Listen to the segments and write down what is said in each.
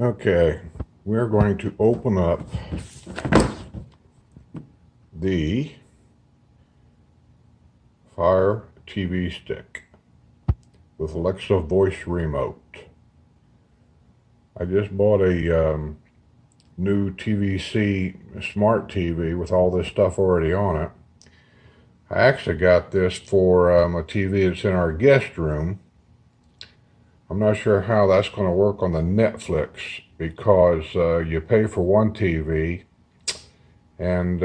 Okay, we're going to open up the Fire TV stick with Alexa voice remote. I just bought a new TVC smart TV with all this stuff already on it. I actually got this for a TV that's in our guest room. I'm not sure how that's going to work on the Netflix because you pay for one TV, and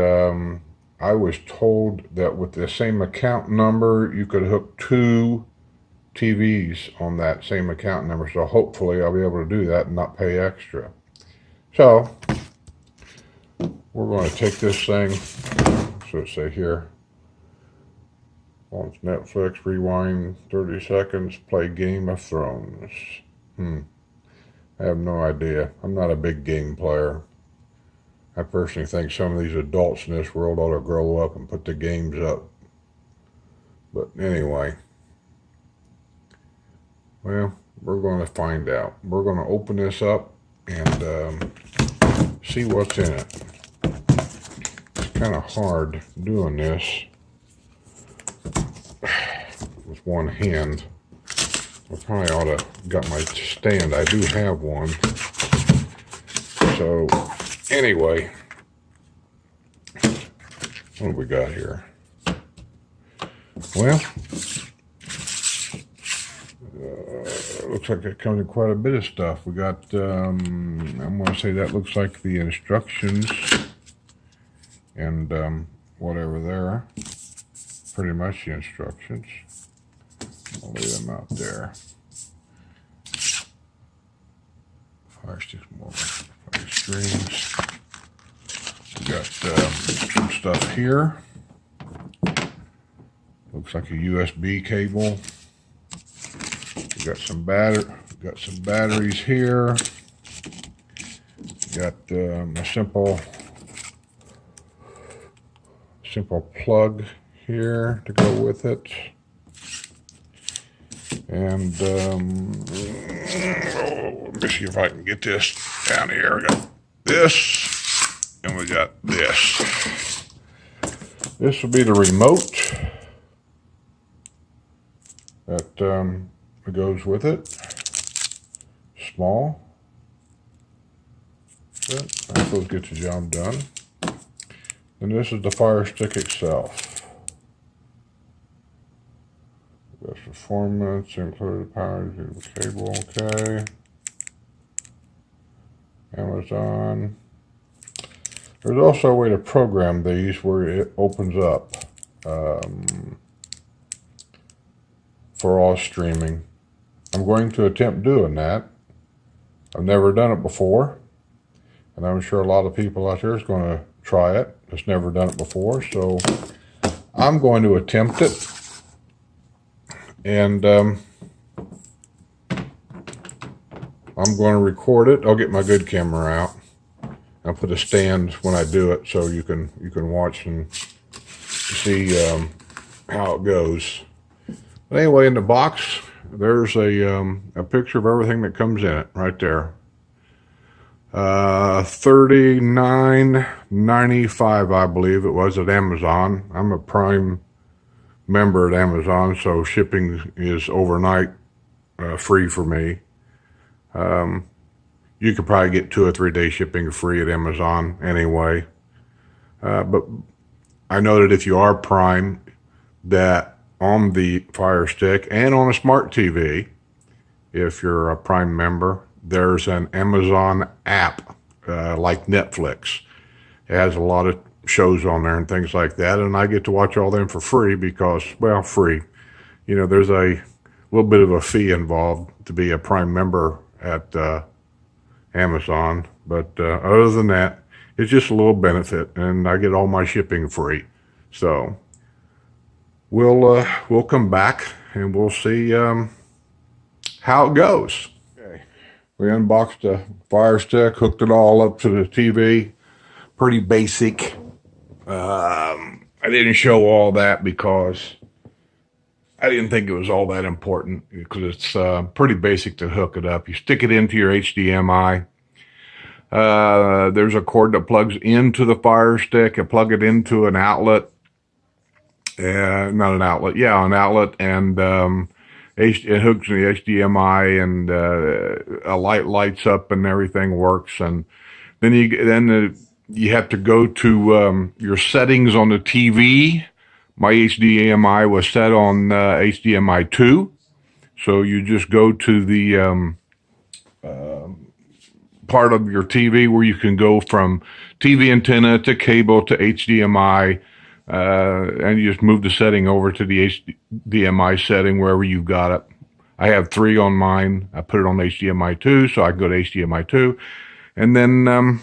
I was told that with the same account number you could hook two TVs on that same account number, so hopefully I'll be able to do that and not pay extra. So we're going to take this thing, so let's say here, launch Netflix, rewind 30 seconds, play Game of Thrones. I have no idea. I'm not a big game player. I personally think some of these adults in this world ought to grow up and put the games up. But anyway, well, we're going to find out. We're going to open this up and see what's in it. It's kind of hard doing this with one hand. I probably ought to got my stand. I do have one. So anyway, what do we got here? Well, looks like it comes in quite a bit of stuff. We got, I'm going to say that looks like the instructions and whatever there. Pretty much the instructions. I'll lay them out there. Fire sticks, more fire strings. We got some stuff here. Looks like a USB cable. We got some batteries here. We got a simple plug here to go with it. And let me see if I can get this down here. We got this, and we got this. This will be the remote that goes with it. Small, but I suppose get the job done. And this is the Fire Stick itself. Best performance, included power cable, okay. Amazon. There's also a way to program these where it opens up for all streaming. I'm going to attempt doing that. I've never done it before, and I'm sure a lot of people out there is going to try it. It's never done it before, so I'm going to attempt it. And I'm going to record it. I'll get my good camera out. I'll put a stand when I do it so you can watch and see how it goes. But anyway, in the box there's a picture of everything that comes in it right there. $39.95 I believe it was at Amazon. I'm a Prime member at Amazon, so shipping is overnight free for me. You could probably get 2 or 3 day shipping free at Amazon anyway. But I know that if you are Prime, that on the Fire Stick and on a smart TV, if you're a Prime member, there's an Amazon app like Netflix. It has a lot of shows on there and things like that, and I get to watch all them for free because, well, free. You know, there's a little bit of a fee involved to be a Prime member at Amazon, but other than that, it's just a little benefit, and I get all my shipping free. So we'll come back and we'll see how it goes. Okay, we unboxed the Fire Stick, hooked it all up to the TV. Pretty basic. I didn't show all that because I didn't think it was all that important, because it's pretty basic to hook it up. You stick it into your HDMI, There's a cord that plugs into the Fire Stick. You plug it into an outlet. Not an outlet. Yeah, an outlet. And it hooks to the HDMI, and a light lights up and everything works. And then you have to go to your settings on the TV. My HDMI was set on HDMI 2. So you just go to the part of your TV where you can go from TV antenna to cable to HDMI, and you just move the setting over to the HDMI setting wherever you've got it. I have 3 on mine. I put it on HDMI 2, so I can go to HDMI 2. And then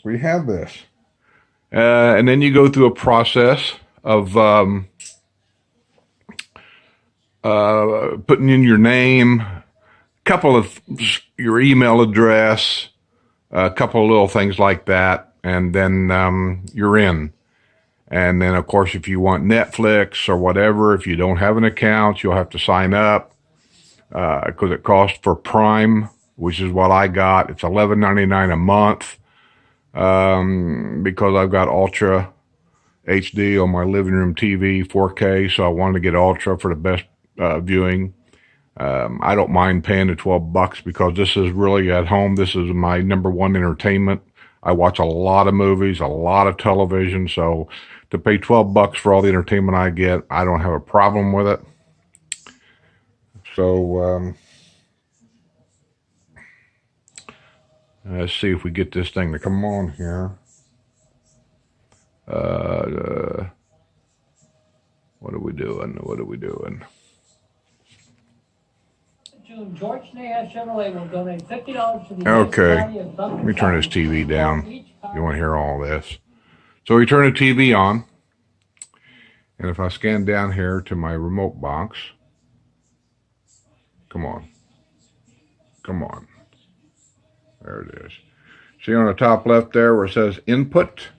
we have this. And then you go through a process of putting in your name, a couple of your email address, a couple of little things like that, and then you're in. And then, of course, if you want Netflix or whatever, if you don't have an account, you'll have to sign up because it costs for Prime, which is what I got. It's $11.99 a month because I've got Ultra HD on my living room TV, 4K, so I wanted to get Ultra for the best viewing. I don't mind paying the $12 because this is really at home. This is my number one entertainment. I watch a lot of movies, a lot of television. So to pay $12 for all the entertainment I get, I don't have a problem with it. So let's see if we get this thing to come on here. What are we doing? What are we doing? George Nash Chevrolet will donate $50 to the Okay, let me turn this TV down. You want to hear all this. So we turn the TV on, and if I scan down here to my remote box, come on, there it is. See on the top left there where it says input?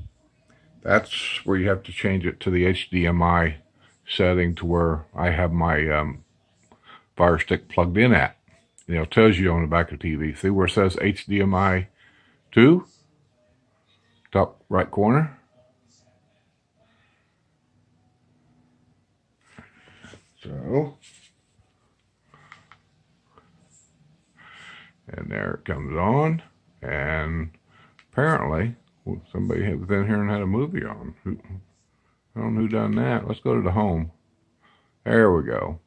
That's where you have to change it to the HDMI setting to where I have my Fire Stick plugged in at. You know, it tells you on the back of the TV. See where it says HDMI 2? Top right corner. So, and there it comes on. And apparently, somebody was in here and had a movie on. I don't know who done that. Let's go to the home. There we go.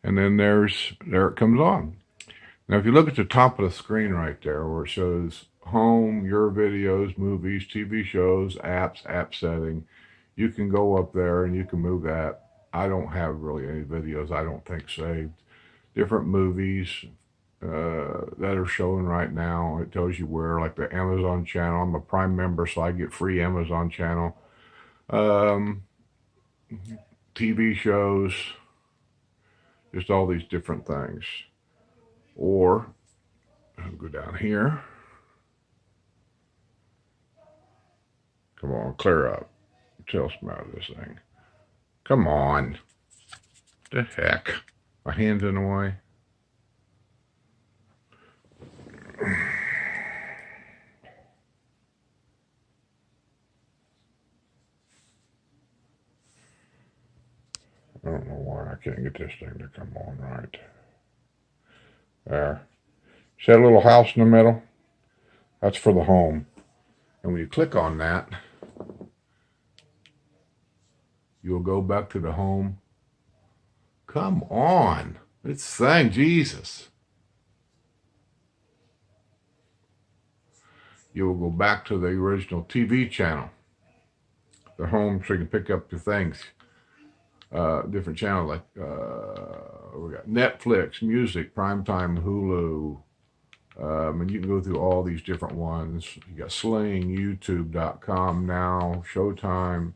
And then there it comes on. Now, if you look at the top of the screen right there where it shows home, your videos, movies, TV shows, apps, app setting, you can go up there and you can move that. I don't have really any videos, I don't think, saved. Different movies that are showing right now. It tells you where, like the Amazon channel. I'm a Prime member, so I get free Amazon channel. TV shows, just all these different things. Or, I'll go down here. Come on, clear up. Tell some out of this thing. Come on. The heck? My hand's in the way. I don't know why I can't get this thing to come on right. There. See that little house in the middle? That's for the home. And when you click on that, you'll go back to the home. Come on. This thing, Jesus. You will go back to the original TV channel. The home, so you can pick up your things. Different channels like we got Netflix, music, Primetime, Hulu, and you can go through all these different ones. You got Sling, YouTube.com now, Showtime,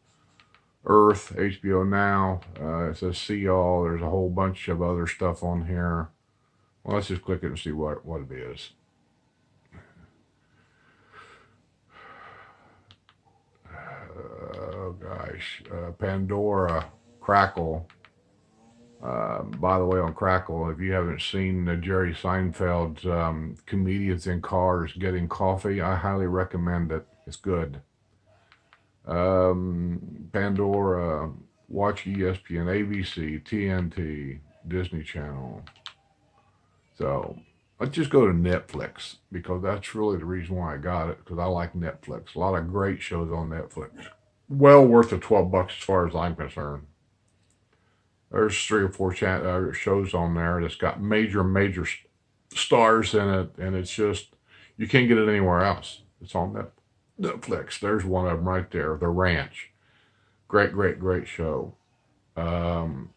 Earth, HBO Now. It says see all. There's a whole bunch of other stuff on here. Well, let's just click it and see what it is. Oh gosh, Pandora, Crackle, By the way, on Crackle, if you haven't seen Jerry Seinfeld's Comedians in Cars Getting Coffee, I highly recommend it. It's good. Pandora, watch ESPN, ABC, TNT, Disney Channel. So let's just go to Netflix because that's really the reason why I got it, because I like Netflix. A lot of great shows on Netflix. Well worth the $12 as far as I'm concerned. There's 3 or 4 shows on there that's got major stars in it, and it's just, you can't get it anywhere else. It's on Netflix. There's one of them right there, The Ranch. Great show. Um,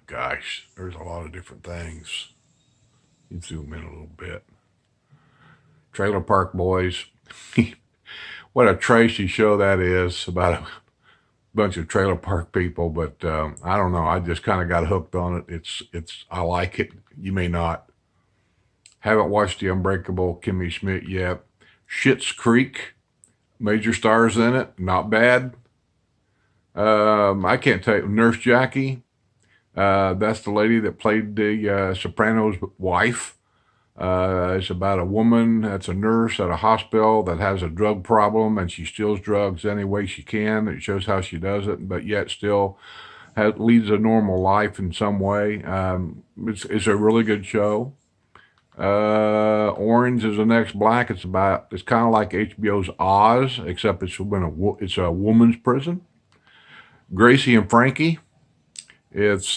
Gosh, there's a lot of different things. You zoom in a little bit. Trailer Park Boys. What a trashy show that is, about a bunch of trailer park people, but I don't know. I just kind of got hooked on it. I like it. You may not. Haven't watched The Unbreakable Kimmy Schmidt yet. Schitt's Creek, major stars in it, not bad. I can't tell you. Nurse Jackie, that's the lady that played the Sopranos' wife. It's about a woman that's a nurse at a hospital that has a drug problem, and she steals drugs any way she can. It shows how she does it, but yet still leads a normal life in some way. It's a really good show. Orange is the Next Black. It's kind of like HBO's Oz, except it's a woman's prison. Gracie and Frankie. It's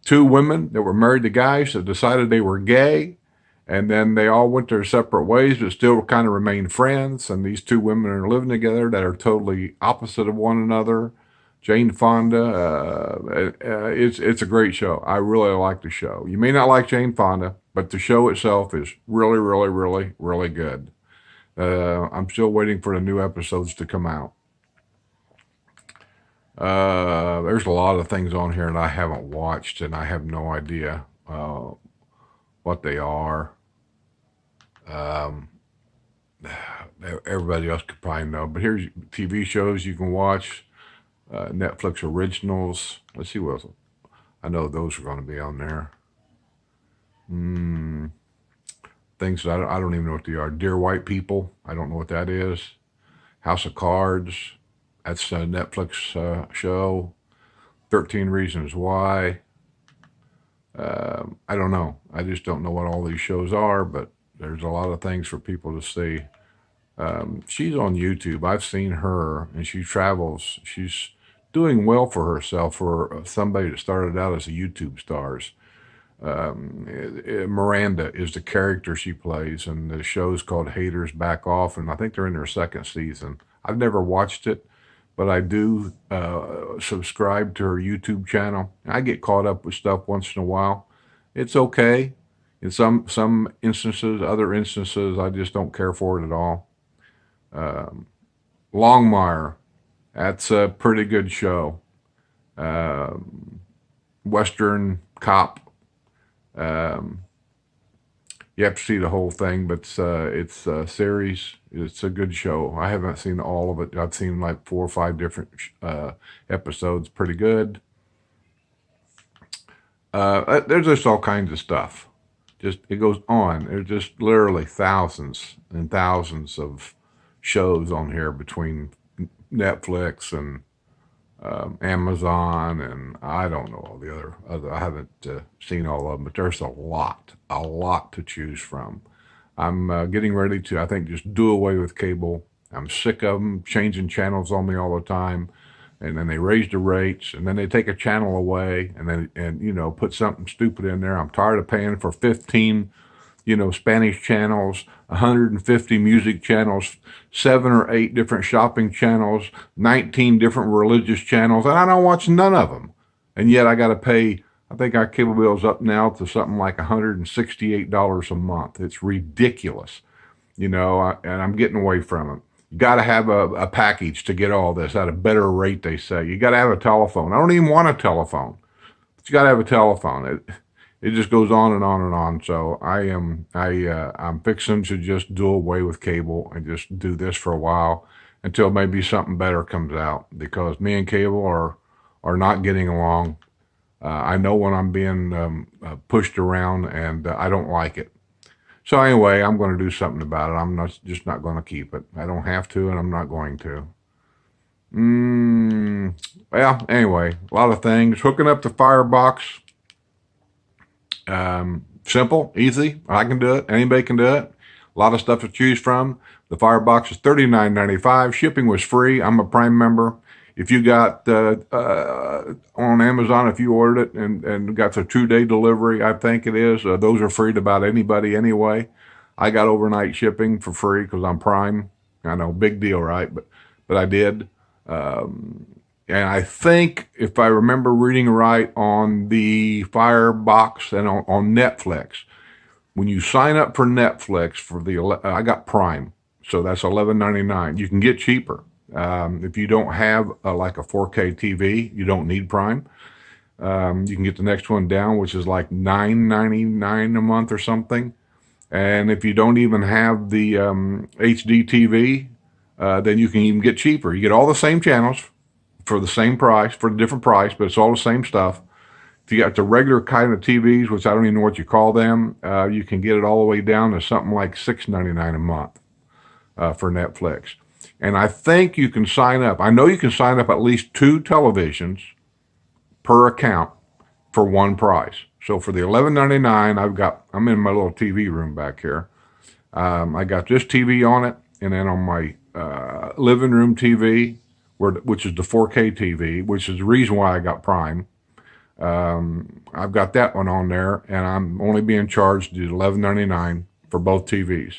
2 women that were married to guys that decided they were gay, and then they all went their separate ways, but still kind of remained friends. And these 2 women are living together that are totally opposite of one another. Jane Fonda, it's a great show. I really like the show. You may not like Jane Fonda, but the show itself is really good. I'm still waiting for the new episodes to come out. There's a lot of things on here that I haven't watched, and I have no idea what they are. Everybody else could probably know, but here's TV shows you can watch. Netflix originals. Let's see what else. I know those are going to be on there. Things that I don't even know what they are. Dear White People. I don't know what that is. House of Cards. That's a Netflix show. 13 Reasons Why. I don't know. I just don't know what all these shows are, but there's a lot of things for people to see. She's on YouTube. I've seen her, and she travels. She's doing well for herself for somebody that started out as a YouTube stars. Miranda is the character she plays, and the show's called Haters Back Off, and I think they're in their 2nd season. I've never watched it, but I do subscribe to her YouTube channel. I get caught up with stuff once in a while. It's okay. In some instances, other instances, I just don't care for it at all. Longmire, that's a pretty good show. Western cop. You have to see the whole thing, but it's a series. It's a good show. I haven't seen all of it. I've seen like 4 or 5 different episodes. Pretty good. There's just all kinds of stuff. It goes on. There's just literally thousands and thousands of shows on here between Netflix and Amazon, and I don't know all the other. I haven't seen all of them, but there's a lot to choose from. I'm getting ready to, I think, just do away with cable. I'm sick of them changing channels on me all the time, and then they raise the rates, and then they take a channel away, and put something stupid in there. I'm tired of paying for 15 Spanish channels, 150 music channels, 7 or 8 different shopping channels, 19 different religious channels, and I don't watch none of them. And yet I got to pay, I think our cable bill is up now to something like $168 a month. It's ridiculous, and I'm getting away from it. You got to have a package to get all this at a better rate, they say. You got to have a telephone. I don't even want a telephone, but you got to have a telephone. It just goes on and on and on. So I'm fixing to just do away with cable and just do this for a while until maybe something better comes out, because me and cable are are not getting along. I know when I'm being pushed around, and I don't like it. So anyway, I'm going to do something about it. I'm just not going to keep it. I don't have to, and I'm not going to. Well, anyway, a lot of things. Hooking up the firebox. Simple, easy. I can do it. Anybody can do it. A lot of stuff to choose from. The firebox is $39.95. Shipping was free. I'm a Prime member. If you got on Amazon, if you ordered it and got the 2-day delivery, I think it is. Those are free to about anybody anyway. I got overnight shipping for free because I'm Prime. I know, big deal, right? But I did. And I think, if I remember reading right, on the Firebox and on Netflix, when you sign up for Netflix I got Prime, so that's $11.99. You can get cheaper. If you don't have like a 4K TV, you don't need Prime. You can get the next one down, which is like $9.99 a month or something. And if you don't even have the HD TV, then you can even get cheaper. You get all the same channels for the same price, for a different price, but it's all the same stuff. If you got the regular kind of TVs, which I don't even know what you call them, you can get it all the way down to something like $6.99 a month for Netflix. And I think you can sign up. I know you can sign up at least 2 televisions per account for one price. So for the $11.99, I'm in my little TV room back here. I got this TV on it, and then on my living room TV, which is the 4K TV, which is the reason why I got Prime. I've got that one on there, and I'm only being charged $11.99 for both TVs.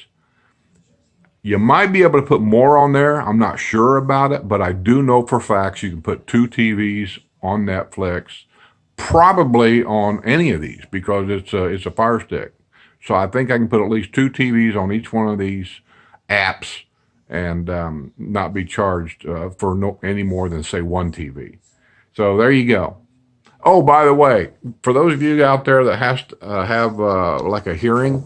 You might be able to put more on there. I'm not sure about it, but I do know for facts you can put 2 TVs on Netflix, probably on any of these, because it's a Fire Stick. So I think I can put at least 2 TVs on each one of these apps and not be charged for any more than, say, 1 TV. So there you go. Oh, by the way, for those of you out there that has to have like a hearing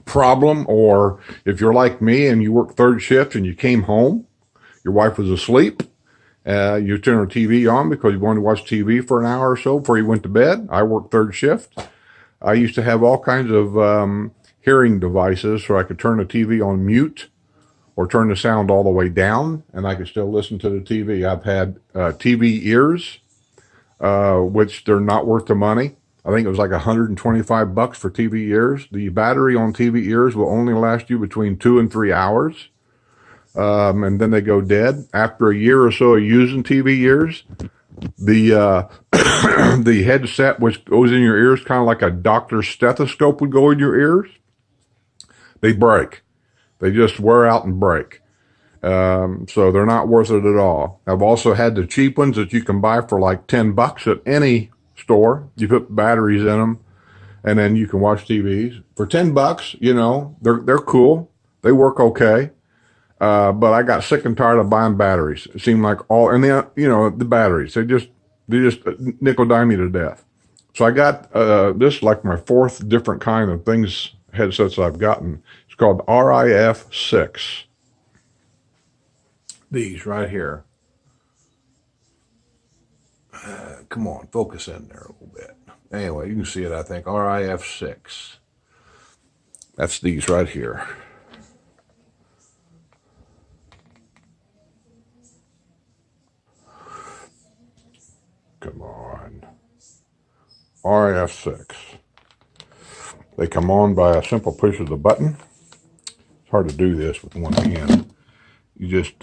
problem, or if you're like me and you work 3rd shift and you came home, your wife was asleep, you turn her TV on because you wanted to watch TV for an hour or so before you went to bed. I work 3rd shift. I used to have all kinds of hearing devices so I could turn the TV on mute or turn the sound all the way down, and I could still listen to the TV. I've had TV ears, which they're not worth the money. I think it was like $125 for TV ears. The battery on TV ears will only last you between 2 and 3 hours, and then they go dead. After a year or so of using TV ears, the the headset, which goes in your ears, kind of like a doctor's stethoscope would go in your ears, they break. They just wear out and break. So they're not worth it at all. I've also had the cheap ones that you can buy for like $10 at any store. You put batteries in them, and then you can watch TVs for $10. You know, they're cool. They work okay. But I got sick and tired of buying batteries. It seemed like the batteries, they just nickel dime you to death. So I got this, like my 4th different kind of headsets I've gotten. It's called RIF6. These right here. Come on, focus in there a little bit. Anyway, you can see it, I think. RIF6. That's these right here. Come on. RIF6. They come on by a simple push of the button. It's hard to do this with one hand. You just